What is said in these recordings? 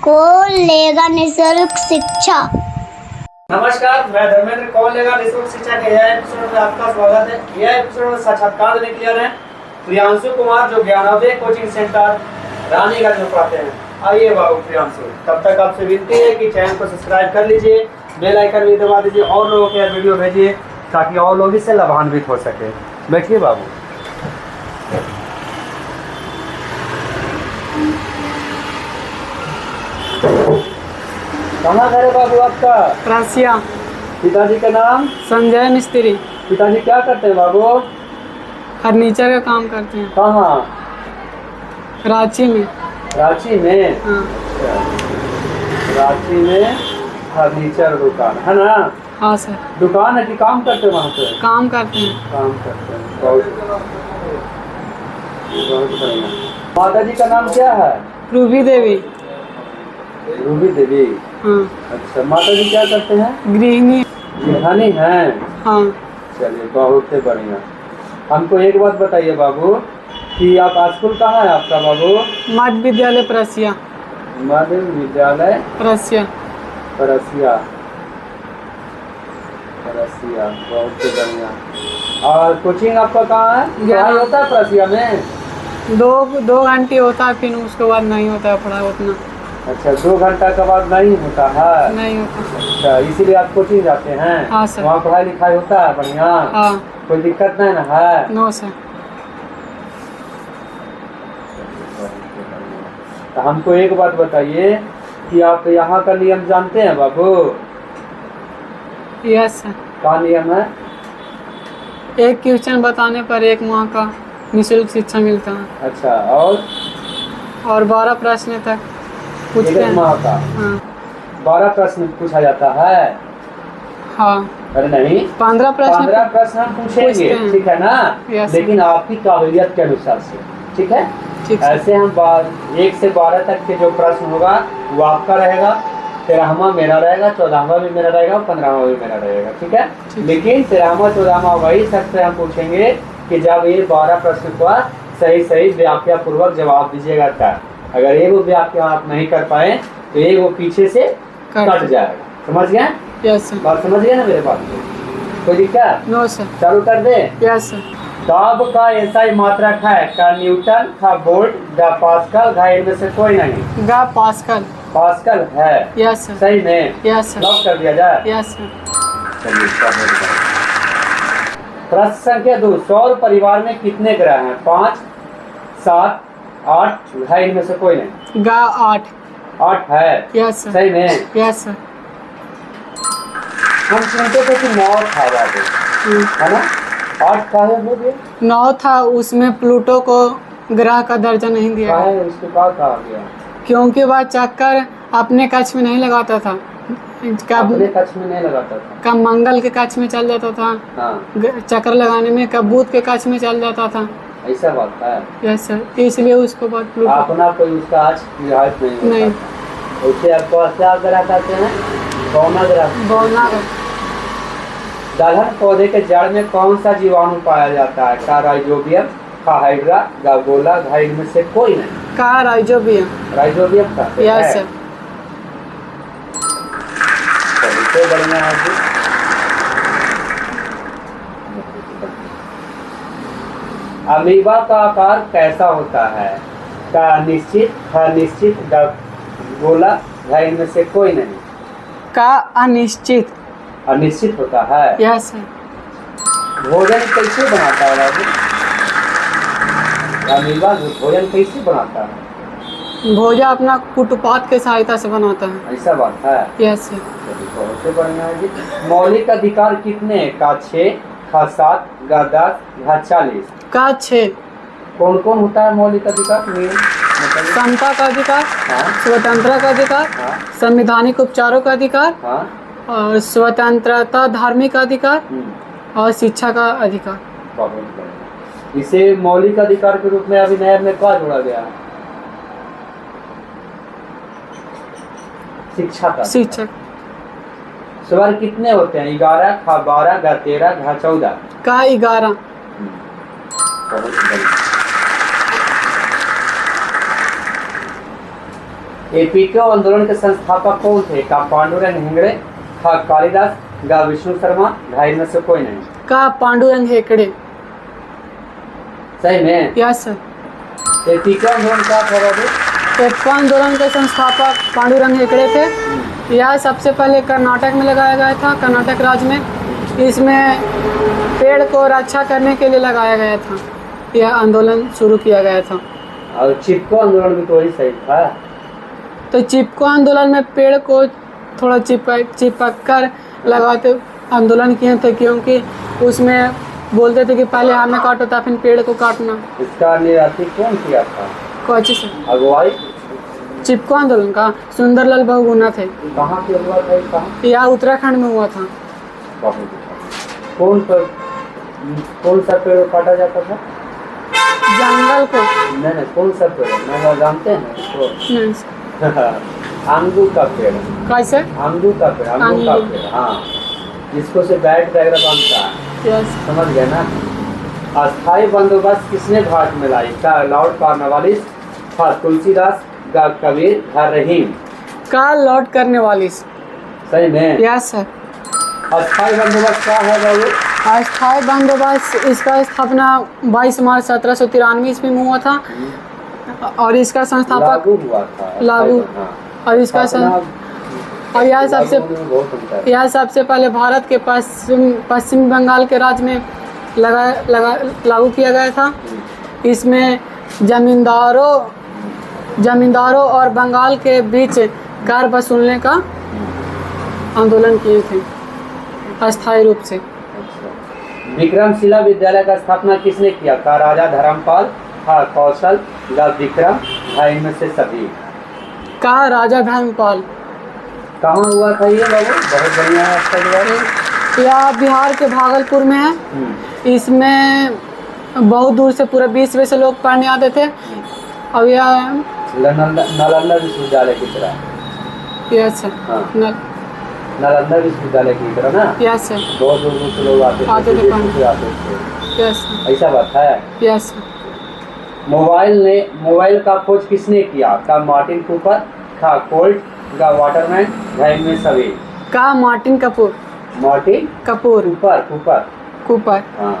को लेगा निःशुल्क शिक्षा। नमस्कार, मैं धर्मेंद्र कौन लेगा निःशुल्क शिक्षा के यह एपिसोड में आपका स्वागत है। यह एपिसोड में साक्षात्कार देने के लिए हैं प्रियांशु कुमार, जो ज्ञानोदय कोचिंग सेंटर रानीगंज में पढ़ते हैं। आइए बाबू प्रियांशु, तब तक आपसे विनती है कि चैनल को सब्सक्राइब कर लीजिए, बेल आइकन भी दबा दीजिए और लोगों के वीडियो भेजिए ताकि और लोग इससे लाभान्वित हो सके। बैठिए बाबू। कहाँ घर है बाबू आपका? रासिया। पिताजी का नाम? संजय मिस्त्री। पिताजी क्या करते हैं बाबू? फर्नीचर का काम करते हैं। कहाँ? रांची में। रांची में? हाँ। रांची में फर्नीचर दुकान है ना? हाँ सर। दुकान है कि काम करते हैं वहाँ पे? काम करते हैं। काम करते हैं, बहुत बढ़िया। माता जी का नाम क्या है? रूबी देवी। रूबी देवी। हाँ। अच्छा, माता जी क्या करते हैं? गृहिणी। गृहिणी हैं? हाँ। चलिए, बहुत ही बढ़िया। हमको एक बात बताइए बाबू कि आप स्कूल कहाँ है आपका बाबू? मध्य विद्यालय परसिया। मध्य विद्यालय परसिया। परसिया। परसिया, बहुत ही बढ़िया। और कोचिंग आपका कहाँ है? पढ़ाई होता है परसिया में? दो घंटे होता है, फिर उसके बाद नहीं होता है पढ़ाई उतना। अच्छा, 2 घंटा के बाद नहीं होता है? नहीं होता। अच्छा, इसीलिए आप कोचिंग जाते हैं? हाँ सर। वहाँ पढ़ाई लिखाई होता है बढ़िया? हाँ। कोई दिक्कत नहीं ना है? No sir. तो हमको एक बात बताइए कि आप यहाँ का नियम जानते हैं बाबू? Yes sir. क्या नियम है? एक क्वेश्चन बताने पर 1 माह का निःशुल्क शिक्षा मिलता है। अच्छा, और 12 प्रश्न तक पूछते एक हैं। माह का? हाँ। 12 प्रश्न पूछा जाता है? हाँ। अरे नहीं, 15 प्रश्न हम पूछेंगे, ठीक है ना? लेकिन आपकी काबिलियत के अनुसार से, ठीक है? ठीक। ऐसे हम 1 से 12 तक के जो प्रश्न होगा वो आपका रहेगा, 13वां मेरा रहेगा, 14वां भी मेरा रहेगा, 15वां भी मेरा रहेगा, ठीक है? लेकिन 13वां 14वां वही शर्त पे हम पूछेंगे कि जब ये 12 प्रश्न का सही व्याख्या पूर्वक जवाब दीजिएगा तब। अगर एक वो व्याख्या आप नहीं कर पाए तो एक वो पीछे से कट जाएगा। समझ गए? Yes sir. बात समझ गए ना मेरे बात को? कोई दिक्कत? No sir. चालू कर दे? Yes sir. दाब का ऐसा ही मात्रक है का न्यूटन का वोल्ट गा पास्कल गा, इनमें से कोई नहीं? गा पास्कल। पास्कल है? Yes sir. सही में? Yes sir. लॉक कर दिया जाए? Yes sir. चलिए, प्रश्न संख्या 2, सौर परिवार में कितने ग्रह हैं? 5, 7, 8 है, इनमें से कोई नहीं? गा 8। 8 है? Yes sir. सही में? Yes sir. हम सुनते थे कि 9 था बाबू, है ना? 8 का है हो गया? 9 था, उसमें प्लूटो को ग्रह का दर्जा नहीं दिया है, उसके बाद कहा गया? क्योंकि वह चक्कर अपने कक्ष में नहीं लगाता था। अपने कक्ष में नहीं लगाता था? कब मंगल के कक्ष में चल जाता था। हाँ। चक्कर लगाने में कब बुध के कक्ष में चल जाता था। ऐसा बात है? यस सर, इसलिए उसको बाद प्लूटो अपना कोई उसका आज रिहायत नहीं नहीं। उसे आपको क्या ग्रह कहते हैं? बौना ग्रह। बौना। दलहन पौधे के जड़ में कौन सा जीवाणु पाया जाता है? का राइजोबियम, का हाइड्रा, का गोला, का इनमें से कोई नहीं? का राइजोबियम। राइजोबियम का? Yes sir. तो बढ़िया है जी। अमीबा का आकार कैसा होता है? का निश्चित, अनिश्चित, गोला, इनमें से कोई नहीं? का अनिश्चित। अनिश्चित होता है? Yes sir. भोजन कैसे बनाता है बाबू? अमीबा भोजन कैसे बनाता है? भोजन अपना कुटुपात के सहायता से बनाता है। ऐसा बात है? Yes sir. बहुत ही बढ़िया है जी। मौलिक अधिकार कितने? का 6, का 7, का 10, का 40? का 6। कौन कौन होता है मौलिक अधिकार? समता का अधिकार। हाँ। स्वतंत्रता का अधिकार। हाँ। संवैधानिक उपचारों का अधिकार। हाँ। और स्वतंत्रता, धार्मिक अधिकार और शिक्षा का अधिकार। बहुत बढ़िया। इसे मौलिक अधिकार के रूप में अभी नया में क्या जोड़ा गया है? शिक्षा का। शिक्षक। स्वर कितने होते हैं? 11, खा 12, गा 13, घा 14? का 11। बहुत बढ़िया। एपीके आंदोलन के संस्थापक कौन थे? का पांडुरंग हेगड़े, का कालिदास, गा विष्णु शर्मा, घा इनमें से कोई नहीं। का पांडुरंग हेगड़े। सही में? Yes sir. एपीके आंदोलन क्या था बाबू? एप्को आंदोलन के संस्थापक पांडुरंग हेगड़े थे। यह सबसे पहले कर्नाटक में लगाया गया था, कर्नाटक राज्य में। इसमें पेड़ को रक्षा करने के लिए लगाया गया था, यह आंदोलन शुरू किया गया था। और चिपको आंदोलन भी तो वही सही था। तो चिपको आंदोलन में पेड़ को थोड़ा चिपक कर लगाते आंदोलन किए थे, क्योंकि उसमें बोलते थे कि पहले हमें काटो था फिर पेड़ को काटना। इसका निर्याती कौन किया था? कोची से अगुवाई चिपको आंदोलन का सुंदरलाल बहुगुणा थे। कहाँ के हुआ था? कहाँ? यह उत्तराखंड में हुआ था। बहुत अच्छा। कौन सा पेड़ काटा जाता था? जंगल को नहीं, कौन सा पेड़? मैं जानते हैं इसको। नहीं सर। आमदू का पेड़। कैसे? आमदू का पेड़, आमदू का पेड़, हाँ, जिसको से बैट वगैरह बनता है। यस। समझ गए ना? अस्थायी बंदोबस्त किसने घाट में लाई? का लॉर्ड कॉर्नवालिस, था तुलसीदास, का कबीर, था रहीम। का लौट करने वाली। सही में? Yes sir. अस्थायी बंदोबस्त क्या है बाबू? अस्थायी बंदोबस्त, इसका स्थापना 22 मार्च 1793 ईस्वी में हुआ था और इसका संस्थापक लागू हुआ था। लागू। हाँ। और इसका और यह बहुत सबसे पहले भारत के पश्चिम बंगाल के राज्य में लागू किया गया था। इसमें जमींदारों और बंगाल के बीच कर वसूलने का आंदोलन किए थे अस्थायी रूप से। विक्रमशिला विद्यालय का स्थापना किसने किया? का राजा धर्मपाल, था कौशल, गा विक्रम, था इनमें से सभी। का राजा धर्मपाल। कहाँ हुआ था ये बाबू? बहुत बढ़िया है आपका जवाब। यह बिहार के भागलपुर में है। इसमें बहुत दूर से पूरे विश्व से लोग पढ़ने आते थे। और यह नालंदा विश्वविद्यालय की तरह। Yes sir. हाँ। नालंदा विश्वविद्यालय की तरह ना? Yes sir. बहुत दूर दूर से लोग आते थे पढ़ने। यस ऐसा बात है? यस। मोबाइल का खोज किसने किया? का मार्टिन कूपर, था कोल्ट, का वाटरमैन, था इनमें सभी। का Martin Kapoor. Martin Kapoor. Cooper. हाँ।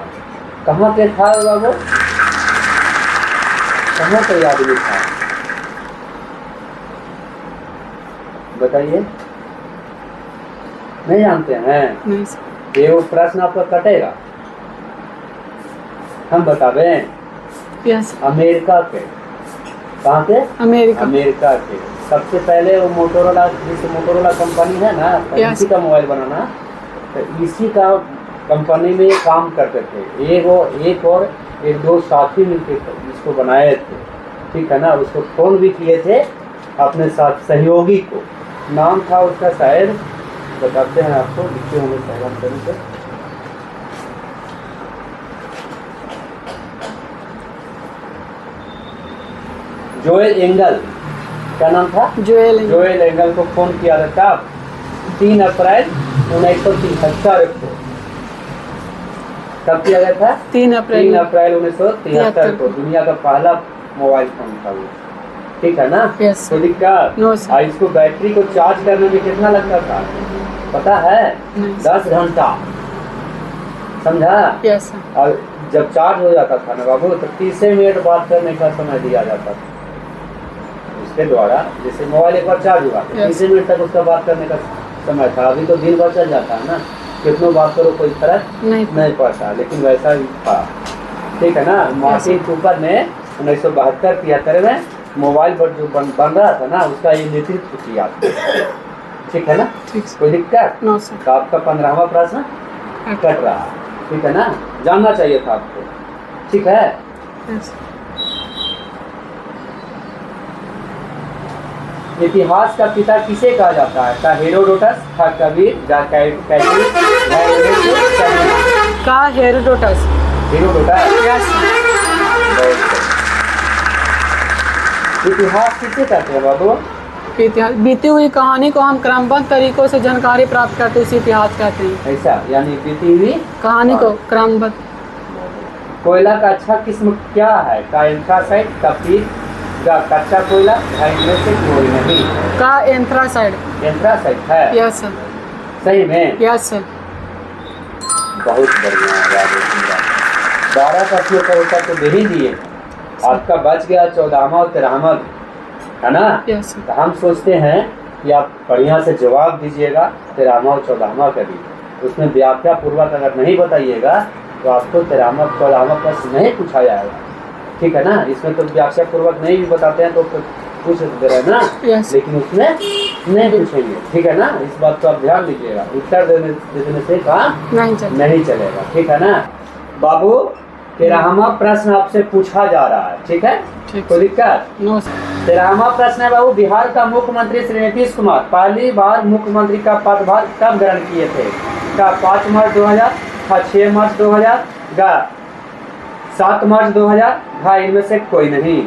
कहाँ के था बाबू? कहाँ का आदमी था बताइए? नहीं जानते हैं? नहीं सर। ये वो प्रश्न आपका कटेगा, हम बतावें। यस। अमेरिका के। कहाँ के? अमेरिका के। सबसे पहले वो मोटोरोला, जैसे मोटोरोला कंपनी है ना, इसी का मोबाइल बनाना, तो इसी का कंपनी में काम करते थे। एक और दो साथी मिलकर इसको बनाए थे, ठीक है ना। उसको फोन भी किए थे अपने साथ सहयोगी को। नाम था उसका, शायद बताते हैं आपको, लिखे होंगे शायद तरीके। Joel angle. क्या नाम था? जोएल एंगल को फोन किया था 3 अप्रैल 1973 को। कब किया गया था? 3 अप्रैल 1973 को। दुनिया का पहला मोबाइल फोन था वो, ठीक है ना? yes, कोई दिक्कत? no, इसको बैटरी को चार्ज करने में कितना लगता था पता है? 10 घंटा। समझा? yes, और जब चार्ज हो जाता था ना बाबू, तो 30 मिनट बात करने का समय दिया जाता था उसके द्वारा। जैसे मोबाइल एक बार चार्ज हुआ, 30 मिनट तक उसका बात करने का समय था। अभी तो दिन भर चल जाता है ना, कितनों बात करो कोई फर्क नहीं पड़ता, लेकिन वैसा ही था, ठीक है ना। मार्टिन कूपर ने 1972-73 में मोबाइल पर जो बन रहा था ना, उसका ये नेतृत्व किया, ठीक है ना। कोई दिक्कत? तो आपका 15वां प्रश्न कट रहा, ठीक है ना। जानना चाहिए था आपको, ठीक है। इतिहास का पिता किसे कहा जाता है? का हेरोडोटस, था कबीर, का हेरोडोटस। इतिहास किसे कहते हैं बाबू? इतिहास बीती हुई कहानी को हम क्रमबद्ध तरीकों से जानकारी प्राप्त करते उसे इतिहास कहते हैं। ऐसा यानी बीती हुई कहानी को क्रमबद्ध। कोयला का अच्छा किस्म क्या है? का एंथ्रासाइट, का पीट, का कच्चा कोयला है इनमें से कोई नहीं। का एंथ्रासाइड। एंथ्रासाइड है? Yes sir. सही में? Yes sir. बहुत बढ़िया याद है। 12 प्रश्नों का उत्तर तो दे ही दिए, आपका बच गया 14वां और 13वां, है ना? Yes sir. तो हम सोचते हैं कि आप बढ़िया से जवाब दीजिएगा 13वां और 14वां का भी। उसमें व्याख्या पूर्वक अगर नहीं बताइएगा तो आपको 13वां 14वां प्रश्न नहीं पूछा जाएगा, ठीक है ना? इसमें तो व्याख्या पूर्वक नहीं भी बताते हैं तो पूछ सकते हैं ना, लेकिन उसमें नहीं पूछेंगे, ठीक है ना? इस बात को आप ध्यान दीजिएगा। उत्तर देने से काम नहीं चलेगा, ठीक है ना बाबू? 13वां प्रश्न आपसे पूछा जा रहा है, ठीक है? कोई दिक्कत? 13वां प्रश्न है बाबू, बिहार का मुख्यमंत्री श्री नीतीश कुमार पहली बार मुख्यमंत्री का पदभार कब ग्रहण किए थे? का 5 मार्च 2000, का 6 मार्च 2000, का 7 मार्च 2000, का इनमें से कोई नहीं।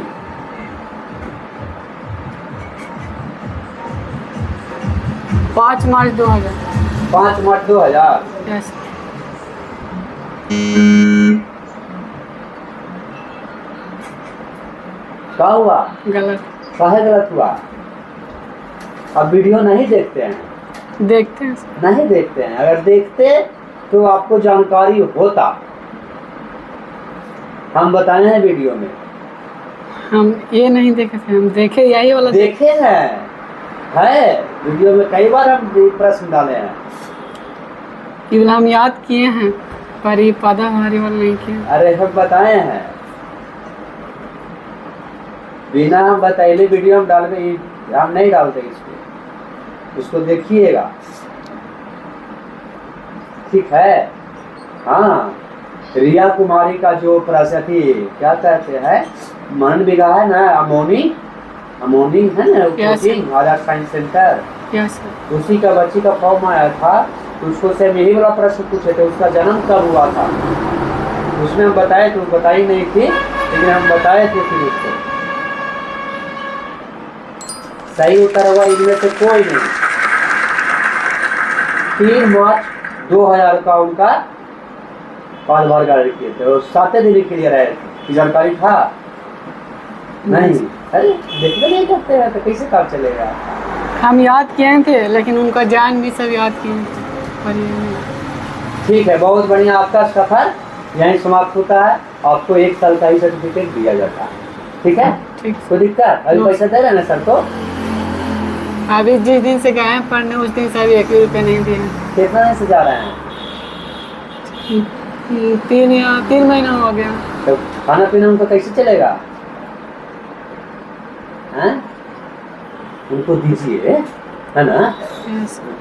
पाँच मार्च 2000। 5 मार्च 2000। यस। क्या हुआ? गलत। काहे गलत हुआ? अब वीडियो नहीं देखते हैं? देखते हैं सर। नहीं देखते हैं। अगर देखते तो आपको जानकारी होता। हम बताए हैं वीडियो में। हम ये नहीं देखे थे, हम देखे यही वाला देखे हैं, है वीडियो में कई बार हम प्रश्न डाले हैं। केवल हम याद किए हैं पर ये पदभार वाला नहीं किया। अरे हम बताए हैं, बिना हम बताइले वीडियो हम हम नहीं डालते इसको देखिएगा, ठीक है? हाँ, रिया कुमारी का जो प्रश्न थी क्या कहते हैं, मन बिगा है ना, अमोनी है ना, कोचिंग आजाद साइंस सेंटर, उसी का बच्ची का फॉर्म आया था, तो उसको से यही वाला प्रश्न पूछे थे, उसका जन्म कब हुआ था? उसमें हम बताए थे, बताई नहीं थी, लेकिन हम बताए थे फिर उसको। सही उत्तर हुआ इनमें से कोई नहीं। 3 मार्च 2000 का उनका पदभार ग्रहण किए थे और 7 दिन के लिए रहे थे। जानकारी था नहीं? अरे देखते नहीं करते हैं तो कैसे काम चलेगा? हम याद किए थे लेकिन उनका जान भी सब याद किए थे। ठीक है, बहुत बढ़िया। आपका सफर यहीं समाप्त होता है। आपको 1 साल का ही सर्टिफिकेट दिया जाता है, ठीक है? ठीक। कोई दिक्कत? अभी पैसा दे रहे हैं ना सर? तो अभी जिस दिन से गए हैं पढ़ने उस दिन से अभी 1 रुपये नहीं दिए। कितना दिन से जा रहे हैं? 3 महीना हो गया। तो खाना पीना उनको कैसे चलेगा? हैं? उनको दीजिए, है ना?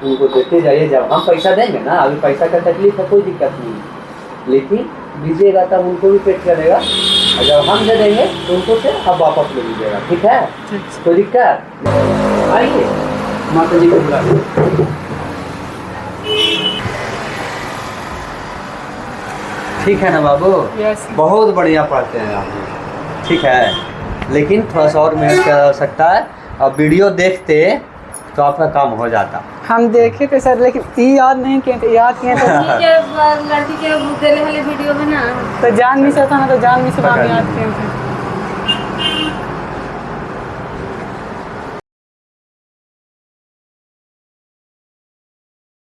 उनको देते जाइए। जब हम पैसा देंगे ना, अभी पैसा का तकलीफ है, कोई दिक्कत नहीं, लेकिन दीजिएगा तब उनको भी पेट चलेगा, और जब हम दे देंगे तो उनको से आप वापस ले लीजिएगा, ठीक है? कोई दिक्कत? आइए माता जी को बुला। ठीक है ना बाबू? यस। बहुत बढ़िया पढ़ते हैं आप, ठीक है, लेकिन थोड़ा सा और मेहनत की आवश्यकता है। अब वीडियो देखते तो आपका काम हो जाता। हम देखे थे सर, लेकिन ये याद नहीं किए थे। याद किए थे लड़की के देने वाले वीडियो में ना तो जान मिस था ना, तो जान मिस हम याद किए थे।